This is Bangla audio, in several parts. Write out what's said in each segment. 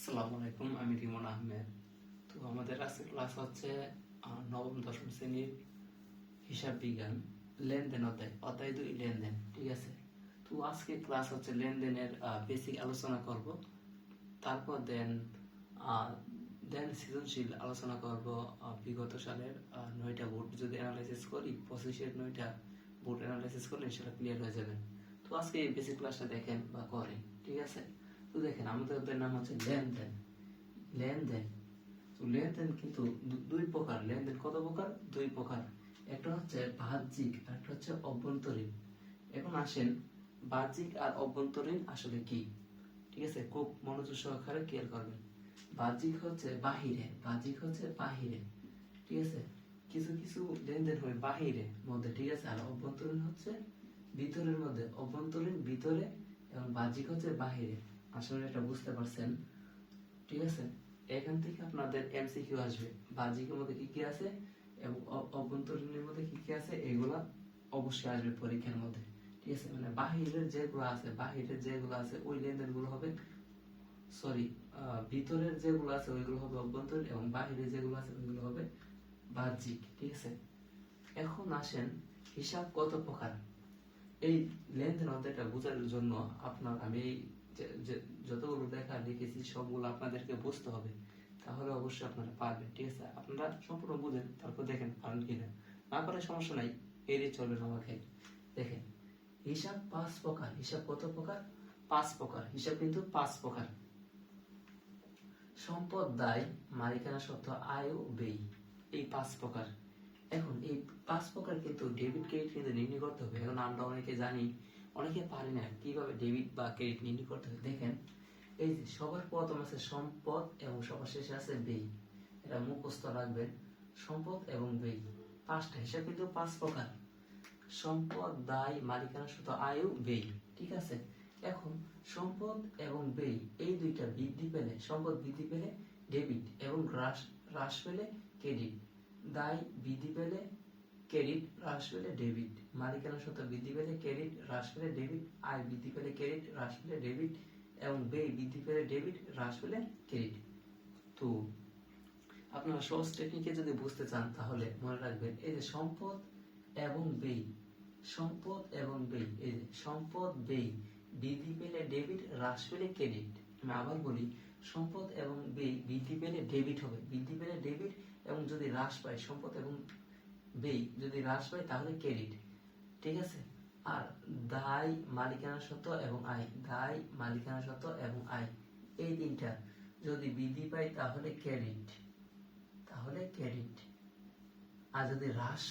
আসসালামু আলাইকুম, আমি রিমন আহমেদ। তো আমাদের আজকে ক্লাস হচ্ছে নবম দশম শ্রেণীর হিসাব বিজ্ঞান, লেনদেন অধ্যায়, অধ্যায় 2 লেনদেন। ঠিক আছে, তো আজকে ক্লাস হচ্ছে লেনদেনের বেসিক আলোচনা করব। তারপর দেন সৃজনশীল আলোচনা করব। বিগত সালের 9টা বোর্ড যদি অ্যানালাইসিস করি, 25-এর 9টা বোর্ড অ্যানালাইসিস করলে সেটা ক্লিয়ার হয়ে যাবে। তো আজকে এই বেসিক ক্লাসটা দেখেন বা করেন। ঠিক আছে, তো দেখেন আমাদের অধ্যায়ের নাম হচ্ছে লেনদেন। লেনদেন, তো লেনদেন কিন্তু দুই প্রকার। লেনদেন কত প্রকার? দুই প্রকার। একটা হচ্ছে বাহ্যিক আর একটা হচ্ছে অভ্যন্তরীণ। এখন আসেন, বাহ্যিক আর অভ্যন্তরীণ আসলে কি। ঠিক আছে, খুব মনোযোগ সহকারে খেয়াল করবেন। বাহ্যিক হচ্ছে বাহিরে, বাহ্যিক হচ্ছে বাহিরে। ঠিক আছে, কিছু কিছু লেনদেন হয় বাহিরে মধ্যে। ঠিক আছে, আর অভ্যন্তরীণ হচ্ছে ভিতরের মধ্যে। অভ্যন্তরীণ ভিতরে এবং বাহ্যিক হচ্ছে বাহিরে। আসলে এটা বুঝতে পারছেন? ঠিক আছে, এখান থেকে আপনাদের এমসিকিউ আসবে, বাহ্যিকের মধ্যে কি কি আছে এবং অভ্যন্তরীণের মধ্যে কি কি আছে, এগুলা অবশ্যই আসবে পরীক্ষার মধ্যে। ঠিক আছে, মানে বাহিরের যেগুলো আছে, বাহিরের যেগুলো আছে ওই লেনদেন গুলো হবে, সরি, ভিতরের যেগুলো আছে ওইগুলো হবে অভ্যন্তরীণ এবং বাহিরের যেগুলো আছে ওইগুলো হবে বাহ্যিক। ঠিক আছে, এখন আসেন, হিসাব কত প্রকার। এই লেনদেন অধ্যায়টা বোঝার জন্য আপনার আমি যতগুলো দেখা লিখেছি সবগুলো আপনাদেরকে বুঝতে হবে, তাহলে অবশ্যই আপনারা পারবেন। ঠিক আছে, আপনারা সম্পূর্ণ বুঝেন, তারপর দেখেন পারেন কিনা। না পারে সমস্যা নাই, এড়িয়ে চলবেন আমাকে। দেখেন, হিসাব 5 প্রকার। হিসাব কত প্রকার? 5 প্রকার। হিসাব কিন্তু 5 প্রকার। সম্পদ, দায়, মালিকানা সত্ত্ব, আয় ও ব্যয়, এই 5 প্রকার। এখন এই 5 প্রকার কিন্তু ডেবিট ক্রেডিট কিন্তু নির্ণয় করতে হবে। এখন আমরা অনেকে জানি, অনেকে পারি না কিভাবে ডেবিট বা ক্রেডিট নির্ণয় করতে হবে। দেখেন, এই যে সবার প্রথম আছে সম্পদ এবং সবার শেষে আছে ব্যয়। এটা মুখস্থ রাখবেন, সম্পদ এবং ব্যয়। 5টা হিসাব কিন্তু 5 প্রকার। সম্পদ, দায়, মালিকানা সত্ত্ব, আয় ও ব্যয়। ঠিক আছে, এখন সম্পদ এবং ব্যয় এই দুইটা বৃদ্ধি পেলে, সম্পদ বৃদ্ধি পেলে ডেবিট এবং হ্রাস পেলে ক্রেডিট। দায় বৃদ্ধি পেলে ক্রেডিট, হ্রাস পেলে ডেবিট। মালিকানা সত্ত্ব বৃদ্ধি পেলে ক্রেডিট, হ্রাস পেলে ডেবিট। আয় বৃদ্ধি পেলে ক্রেডিট, হ্রাস পেলে ডেবিট এবং ব্যয় বৃদ্ধি পেলে ডেবিট, হ্রাস পেলে ক্রেডিট। তো আপনারা সহজ টেকনিকে যদি বুঝতে চান তাহলে মনে রাখবেন, এই যে সম্পদ এবং ব্যয়, সম্পদ এবং ব্যয়, এই যে সম্পদ ব্যয় বৃদ্ধি পেলে ডেবিট, হ্রাস পেলে ক্রেডিট। আমি আবার বলি, সম্পদ এবং ব্যয় বৃদ্ধি পেলে ডেবিট হবে, বৃদ্ধি পেলে ডেবিট, এবং যদি হ্রাস পায়, সম্পদ এবং ব্যয় যদি হ্রাস পায় তাহলে ক্রেডিট। ঠিক আছে, আর দায়, মালিকানা সত্ত্ব এবং আয়, দায়, মালিকানা সত্ত্ব এবং আয়, এই তিনটা যদি বৃদ্ধি পায় তাহলে ক্রেডিট, তাহলে ক্রেডিট। আর যদি হ্রাস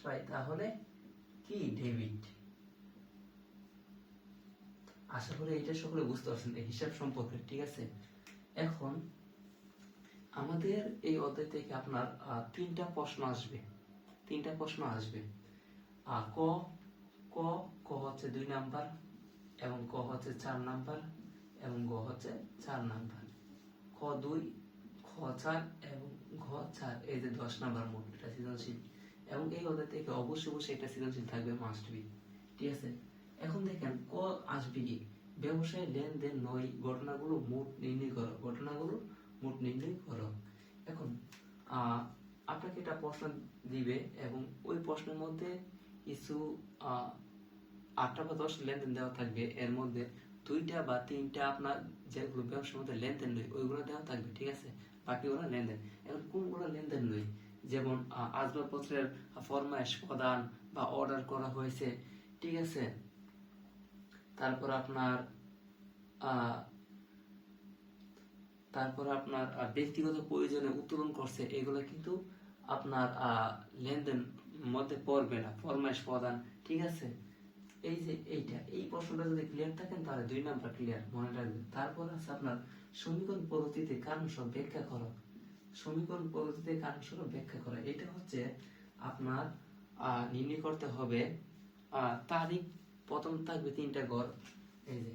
পায়, তাহলে কি? ডেবিট। আশা করি এটা সকলে বুঝতে পারছেন এই হিসাব সম্পর্কে। ঠিক আছে, এখন আমাদের এই অধ্যায় থেকে আপনার 3টা প্রশ্ন আসবে, 3টা প্রশ্ন আসবে। ক ক ক হচ্ছে 2 নাম্বার এবং ক হচ্ছে 4 নাম্বার এবং গ হচ্ছে 4 নাম্বার। খ 2, খ 4 এবং ঘ 4, এই যে 10 নাম্বার মোট। এটা সৃজনশীল এবং এই অধ্যায় থেকে অবশ্যই একটা সৃজনশীল থাকবে, মাস্ট বি। ঠিক আছে, এখন দেখেন ক আসবে কি, ব্যবসায় লেনদেন নয় ঘটনাগুলো মোট নির্ণয় করো, ঘটনাগুলো মোট নির্ণয় করো। এখন আপনাকে একটা প্রশ্ন দিবে এবং ওই প্রশ্নের মধ্যে কিছু 8টা বা 10টা লেনদেন দেওয়া থাকবে। এর মধ্যে 2টা বা 3টা আপনার যেগুলো ব্যবসার মধ্যে লেনদেন নয় ওইগুলো দেওয়া থাকবে। ঠিক আছে, বাকিগুলো লেনদেন। এখন কোনগুলো লেনদেন নয়, যেমন আসবাবপত্রের ফরমায়েশ প্রদান বা অর্ডার করা হয়েছে। ঠিক আছে, তারপর আপনার ব্যক্তিগত প্রয়োজনে উত্তোলন করছে, এগুলো কিন্তু আপনার লেনদেন মধ্যে পড়বে না, ফরমায়েশ প্রদান। ঠিক আছে, এই যে এই প্রশ্নটা যদি ক্লিয়ার থাকেন তাহলে 2 নাম্বার ক্লিয়ার, মনে রাখবেন। তারপর আছে আপনার সমীকরণ পদ্ধতিতে কারণ সহ ব্যাখ্যা করো। সমীকরণ পদ্ধতিতে কারণ সহ ব্যাখ্যা করা, এটা হচ্ছে আপনার নির্ণয় করতে হবে তারিখ। প্রথম থাকবে 3টা ঘর, এই যে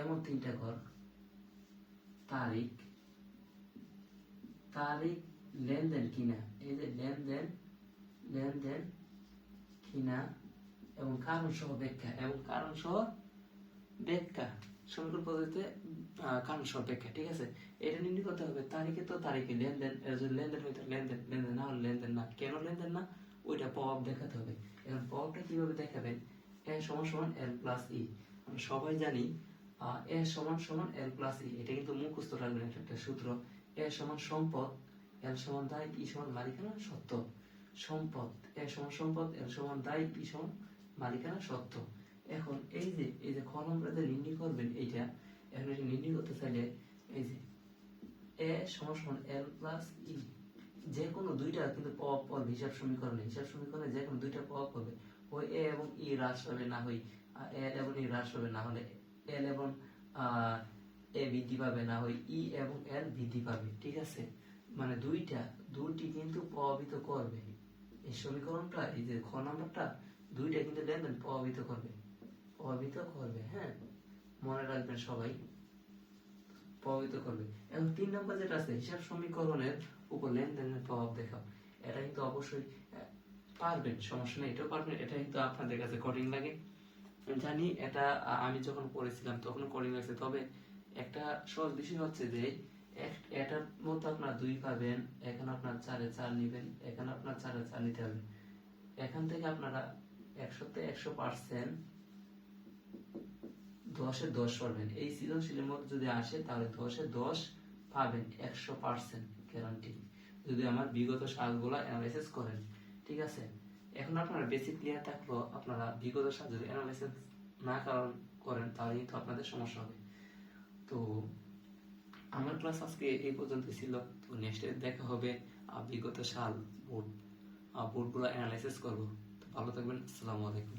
এমন 3টা ঘর, তারিখ, তারিখ, লেনদেন কিনা, এই যে লেনদেন কিনা এবং কারণ সহ ব্যাখ্যা, এবং কারণ সহ ব্যাখ্যা। সমীকরণ পদ্ধতিতে কারণ সাপেক্ষে, ঠিক আছে। এটা নির্ণয় করতে হবে তারিখে, তো তারিখে লেনদেন, এর যদি লেনদেন হইতো লেনদেন, লেনদেন না হলে লেনদেন না, কেন লেনদেন না ওইটা প্রভাব দেখাতে হবে। এখন প্রভাবটা কিভাবে দেখাবেন, এ সমান সমান এল প্লাস ই। আমরা সবাই জানি এ সমান সমান এল প্লাস ই, এটা কিন্তু মুখস্থ রাখবেন, এটা একটা সূত্র। এ সমান সম্পদ, এল সমান দায়, ই সমান মালিকানা সত্ত্ব। সম্পদ, এ সমান সম্পদ, এল সমান দায়, ই সমান মালিকানা সত্ত্ব। এখন এই যে খ নম্বরে নির্ণয় করবেন এইটা, এখন এটা নির্ণয় করতে চাইলে এই যে এ সমান সমান এল প্লাস ই, যে কোনো দুইটা কিন্তু প্রভাব পড়বে হিসাব সমীকরণে যে কোনো দুইটা প্রভাব পড়বে। ওই এ এবং ই হ্রাস হবে, না হয় এল এবং ই হ্রাস হবে, না হলে এল এবং এ বৃদ্ধি পাবে, না হয় ই এবং এল বৃদ্ধি পাবে, ঠিক আছে। মানে দুইটি কিন্তু প্রভাবিত করবে এই সমীকরণটা, এই যে খ নাম্বারটা, দুইটা কিন্তু লেনদেন প্রভাবিত করবে, হ্যাঁ, মনে রাখবেন সবাই, প্রভাবিত করবে। এবং 3 নম্বর যেটা আছে, হিসাব সমীকরণের উপর লেনদেনের প্রভাব দেখাও, এটা কিন্তু অবশ্যই পারবেন, সমস্যা নেই, এটাও পারবেন। এটা কিন্তু আপনাদের কাছে কঠিন লাগে জানি, এটা আমি যখন পড়েছিলাম তখন কঠিন লাগছে, তবে একটা সহজ বিষয় হচ্ছে যে এটার মধ্যে আপনার 2 পাবেন, এখানে আপনার 4-এ 4 নিবেন, এখানে আপনার 4-এ 4 নিতে হবে। এখান থেকে আপনারা 100-তে 100%, 10-এ 10 পাবেন। এই সৃজনশীলের মধ্যে যদি আসে তাহলে 10-এ 10 পাবেন, 100% গ্যারান্টি, যদি আমার বিগত সালগুলো অ্যানালাইসিস করেন, ঠিক আছে। এখন আপনারা বেসিক ক্লিয়ার থাকলো, আপনারা বিগত সাল যদি অ্যানালাইসিস না করেন তাহলে কিন্তু আপনাদের সমস্যা হবে। তো আমার ক্লাস আজকে এই পর্যন্ত ছিল। তো নেক্সটে দেখা হবে বিগত সাল বোর্ডগুলো অ্যানালাইসিস করবো। তো ভালো থাকবেন, আসসালামু আলাইকুম।